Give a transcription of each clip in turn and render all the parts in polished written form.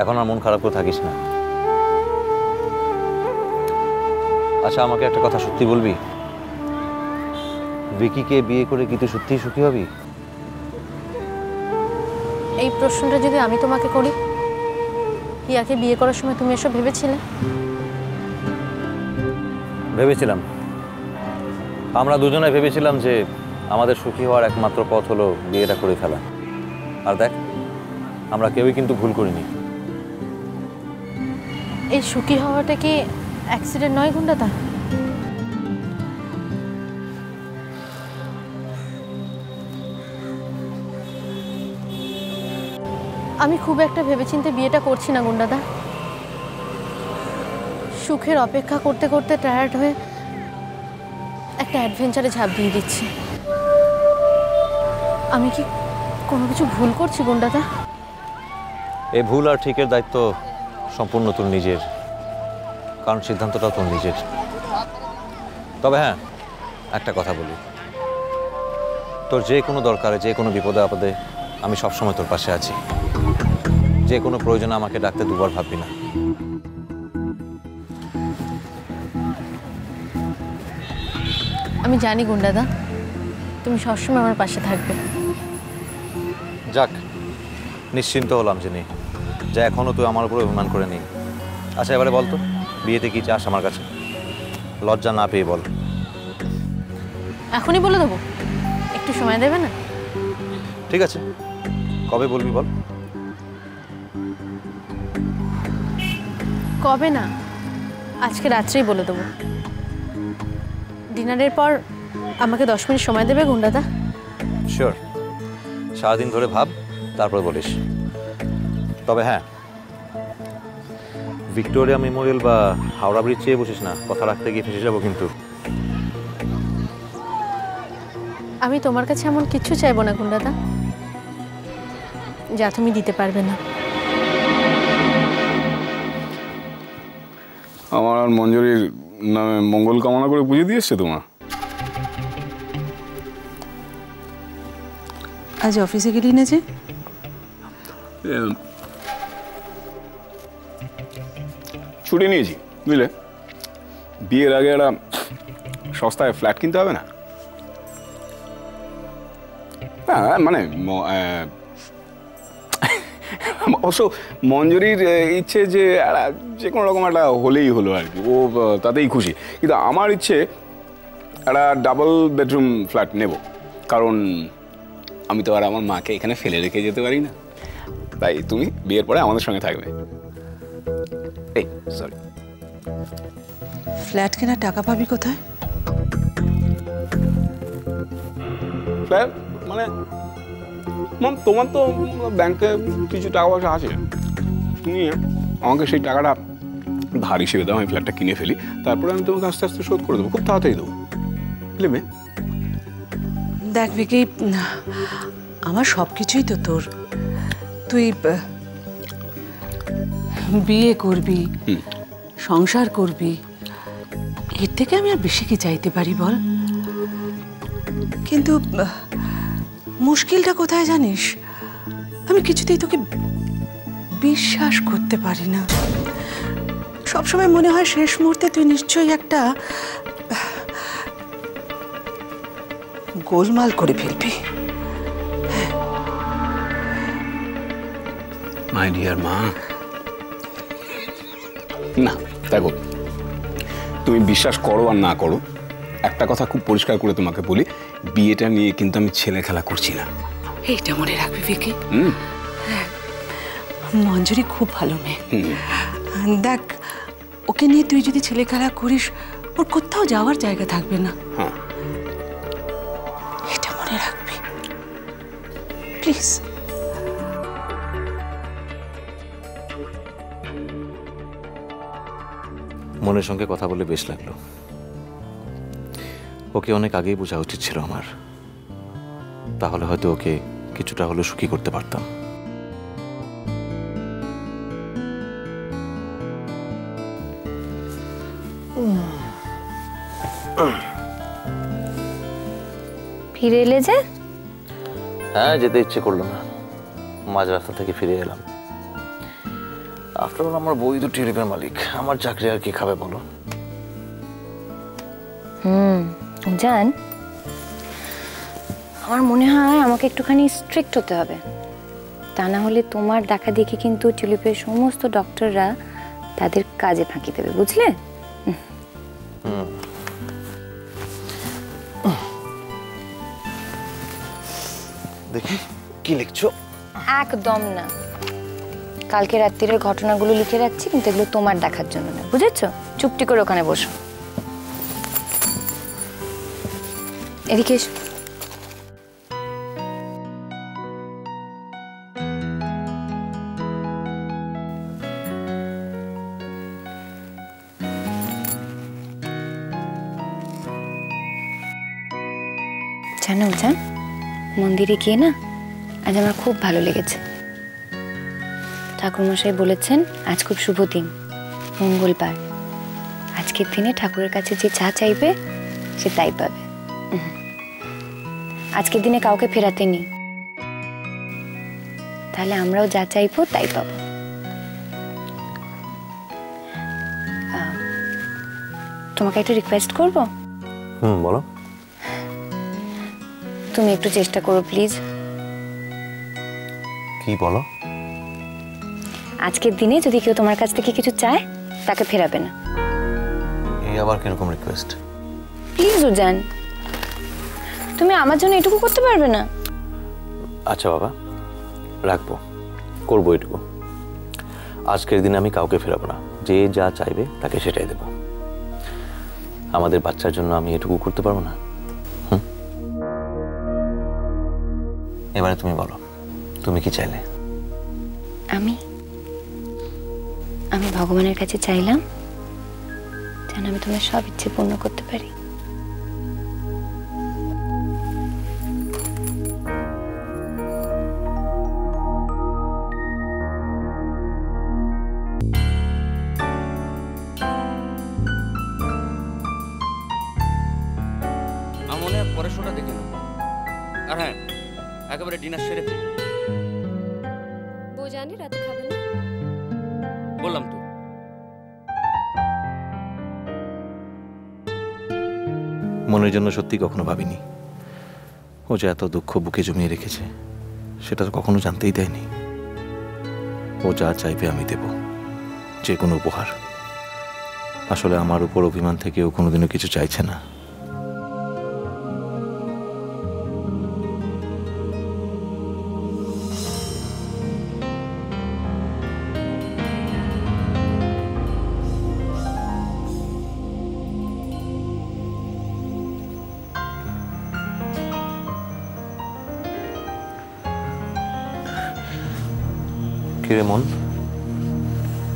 এখন আর মন খারাপ করে থাকিস না। আচ্ছা, আমাকে একটা কথা সত্যি বলবি, ভিকিকে বিয়ে করে কি তুই সত্যিই সুখী হবি? এই প্রশ্নটা যদি আমি তোমাকে করি, হিয়াকে বিয়ে করার সময় তুমি এসব ভেবেছিলে? ভেবেছিলাম, আমরা দুজনে ভেবেছিলাম যে আমাদের সুখী হওয়ার একমাত্র পথ হলো বিয়েটা করে ফেলা। আর দেখ, আমরা কেউই কিন্তু ভুল করিনি। এই সুখী হওয়াটা কি অ্যাক্সিডেন্ট নয় গুন্ডাদা? আমি খুব একটা ভেবেচিন্তে বিয়েটা করছি না গুন্ডাদা। সুখের অপেক্ষা করতে করতে টায়ার্ড হয়ে একটা অ্যাডভেঞ্চারে ঝাঁপ দিয়ে দিচ্ছি। আমি কি কোনো কিছু ভুল করছি গুন্ডাদা? এই ভুল আর ঠিকের দায়িত্ব সম্পূর্ণ তোর নিজের, কারণ সিদ্ধান্তটাও তোর নিজের। তবে হ্যাঁ, একটা কথা বলি, তোর যে কোনো দরকারে, যে কোনো বিপদে আপদে আমি সবসময় তোর পাশে আছি। যে কোনো প্রয়োজনে আমাকে ডাকতে দুবার ভাববি না। আমি জানি গুন্ডাদা, তুমি সবসময় আমার পাশে থাকবে। যাক, নিশ্চিন্ত হলাম জেনে যে এখনো তুই আমার উপরে অভিমান করে নেই। আচ্ছা, এবারে বল তো, বিয়েতে কি চাস আমার কাছে? লজ্জা না পেয়ে বল। এখনই বলে দেবো? একটু সময় দেবে না? ঠিক আছে, কবে বলবি বল? কবে না, আজকে রাত্রেই বলে দেবো। ডিনারের পর আমাকে 10 মিনিট সময় দেবে গুন্ডাদা? শিওর, সারাদিন ধরে ভাব, তারপরে বলিস। তবে হ্যাঁ, ভিক্টোরিয়া মেমোরিয়াল বা হাওড়া ব্রিজ চেয়ে বসিস না, কথা রাখতে গিয়ে ফেসে যাবো কিন্তু। আমি তোমার কাছে এমন কিচ্ছু চাইবো না গুন্ডাদা যা তুমি দিতে পারবে না। আমার আর মঞ্জুরির নামে মঙ্গল কামনা করে পুজো দিয়ে এসছে তোমার? আজ অফিসে গেলি না যে? ছুটি নিয়েছি, বুঝলে। বিয়ের আগে একটা সস্তায় ফ্ল্যাট কিনতে হবে না? হ্যাঁ, মানে অবশ্য মঞ্জুরির ইচ্ছে যে যে কোনো রকম একটা হলেই হলো আর কি, ও তাতেই খুশি। কিন্তু আমার ইচ্ছে একটা ডাবল বেডরুম ফ্ল্যাট নেব, কারণ আমি তো আর আমার মাকে এখানে ফেলে রেখে যেতে পারি না। তাই তুমি বিয়ের পরে আমাদের সঙ্গে থাকবে। এই সরি, ফ্ল্যাট কেনার টাকা পাবি কোথায়? ফ্ল্যাট মানে তোমার তো ব্যাংকে কিছু টাকা পয়সা আছে, তুমি আমাকে সেই টাকাটা ধার হিসেবে দাও, আমি ফ্ল্যাটটা কিনে ফেলি, তারপরে আমি তোমাকে আস্তে আস্তে শোধ করে দেবো, খুব তাড়াতাড়ি দেবো, বুঝলে। দেখ ভিকি, আমার সব কিছুই তো তোর। তুই বিয়ে করবি, সংসার করবি, এর থেকে আমি আর বেশি কি চাইতে পারি বল? কিন্তু মুশকিলটা কোথায় জানিস? আমি কিছুতেই তোকে বিশ্বাস করতে পারি না। সবসময় মনে হয় শেষ মুহূর্তে তুই নিশ্চয়ই একটা গোলমাল করে ফেলবি। মাই ডিয়ার মা, না দেখো, তুমি বিশ্বাস করো আর না করো, একটা কথা খুব পরিষ্কার করে তোমাকে বলি, বিয়েটা নিয়ে কিন্তু আমি ছেলে খেলা করছি না। এইটা মনে রাখবি ভিকি। মঞ্জুরি খুব ভালো মেয়ে। দেখ, ওকে নিয়ে তুই যদি ছেলে খেলা করিস, ওর কোথাও যাওয়ার জায়গা থাকবে না। হ্যাঁ, এটা মনে রাখবি প্লিজ। মনের সঙ্গে কথা বলে বেশ লাগলো। ওকে অনেক আগেই বোঝা উচিত ছিল আমার, তাহলে হয়তো ওকে কিছুটা হলেও সুখী করতে পারতাম। ফিরে এলে যে? হ্যাঁ, যেতে ইচ্ছে করলো না, মাঝ রাস্তা থেকে ফিরে এলাম। আফটার অল আমার বই তো টিউলিপের মালিক, আমার চাকরি আর কি খাবে বলো? জান, আমার মনে হয় আমাকে একটুখানি স্ট্রিক্ট হতে হবে, তা না হলে তোমার দেখা দেখি কিন্তু টিউলিপের সমস্ত ডক্টররা তাদের কাজে ফাঁকি দেবে, বুঝলে? দেখি কি লিখছো। একদম না, কালকে রাত্রির ঘটনাগুলো লিখে রাখছি, কিন্তু এগুলো তোমার দেখার জন্য না, বুঝেছো? চুপটি করে ওখানে বসো। এদিকে এসো। জানো জান, মন্দিরে গিয়ে না আজ আমার খুব ভালো লেগেছে। ঠাকুরমশাই বলেছেন আজ খুব শুভ দিন, মঙ্গলবার। আজকের দিনে ঠাকুরের কাছে যে যা চাইবে সে তাই পাবে। আজকের দিনে কাউকে ফেরাতে নেই, তাহলে আমরাও যা চাইবো তাই পাবো। তোমাকে একটা রিকোয়েস্ট করবো? বলো। তুমি একটু চেষ্টা করো প্লিজ। কি বলো? আজকের দিনে যদি কেউ তোমার কাছ থেকে কিছু চায় তাকে ফেরাবে না। এই আবার কিরকম রিকোয়েস্ট? প্লিজ উজান, তুমি আমার জন্য এটুকু করতে পারবে না? আচ্ছা বাবা, রাখবো, করবো এটুকু। আজকের দিনে আমি কাউকে ফেরাবো না, যে যা চাইবে তাকে সেটাই দেব। আমাদের বাচ্চার জন্য আমি এটুকু করতে পারবো না? এবারে তুমি বলো, তুমি কি চাইলে? আমি ভগবানের কাছে চাইলাম যেন আমি তোমার সব ইচ্ছে পূর্ণ করতে পারি। আমার মনে হয় পরের শোটা দেখে নেব। আর হ্যাঁ, একেবারে ডিনার সেরে ফেলি। বউ জানে রাতে খাবে না? বললাম তো। মনের জন্য সত্যি কখনো ভাবিনি ও যে এত দুঃখ বুকে জমিয়ে রেখেছে, সেটা তো কখনো জানতেই দেয়নি। ও যা চাইবে আমি দেব, যে কোনো উপহার। আসলে আমার উপর অভিমান থেকে ও কোনোদিনও কিছু চাইছে না। কিরে মন,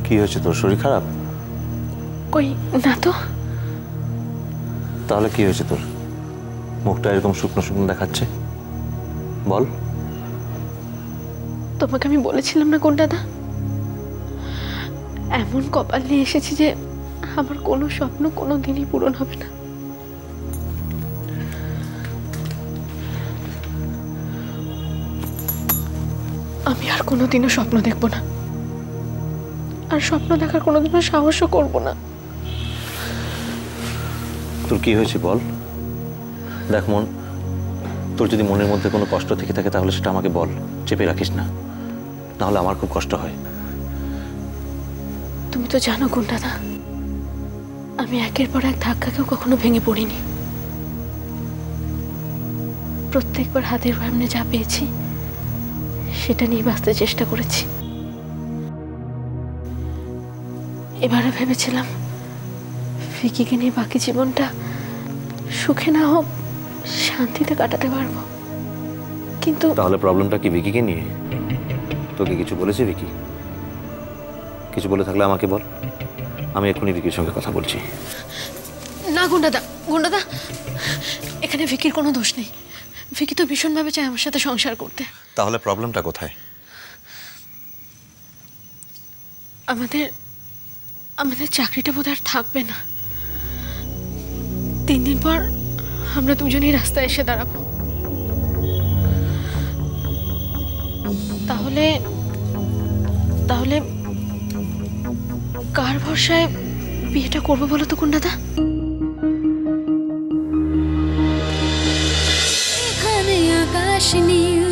কি হয়েছে তোর? শরীর খারাপ? কই না তো। তাহলে কি হয়েছে তোর? মুখটা এরকম শুকনো শুকনো দেখাচ্ছে, বল। তোমাকে আমি বলেছিলাম না কোন দাদা, এমন কপাল নিয়ে এসেছি যে আমার কোনো স্বপ্ন কোনো দিনই পূরণ হবে না। আমি আর কোনোদিনও স্বপ্ন দেখব না, আর স্বপ্ন দেখার কোনোদিনও সাহসও করব না। তোর কি হয়েছে বল। দেখ মন, তোর যদি মনের মধ্যে কোনো কষ্ট থেকে থাকে তাহলে সেটা আমাকে বল, চেপে রাখিস না, নাহলে আমার খুব কষ্ট হয়। তুমি তো জানো কোন দাদা, আমি একের পর এক ধাক্কাকেও কখনো ভেঙে পড়িনি। প্রত্যেকবার হাতের সামনে যা পেয়েছি সেটা নিয়ে বাঁচতে চেষ্টা করেছি। এবারে ভেবেছিলাম ভিকিকে নিয়ে বাকি জীবনটা সুখে না হোক শান্তিতে কাটাতে পারবো, কিন্তু তাহলে প্রবলেমটা কি ভিকিকে নিয়ে? তোকে কিছু বলেছে ভিকি? কিছু বলে থাকলে আমাকে বল, আমি এক্ষুনি ভিকির সঙ্গে কথা বলছি। না গুন্ডাদা, গুন্ডাদা, এখানে ভিকির কোনো দোষ নেই। ভিকি তো ভীষণভাবে চায় আমার সাথে সংসার করতে। তাহলে প্রবলেমটা কোথায়? আমাদের চাকরিটা বোধহয় আর থাকবে না। 3 দিন পর আমরা দুজনেই রাস্তায় এসে দাঁড়াবো। তাহলে তাহলে কার ভরসায় বিয়েটা করবো বলো তো গুন্ডাদা? এখানে আকাশ নীল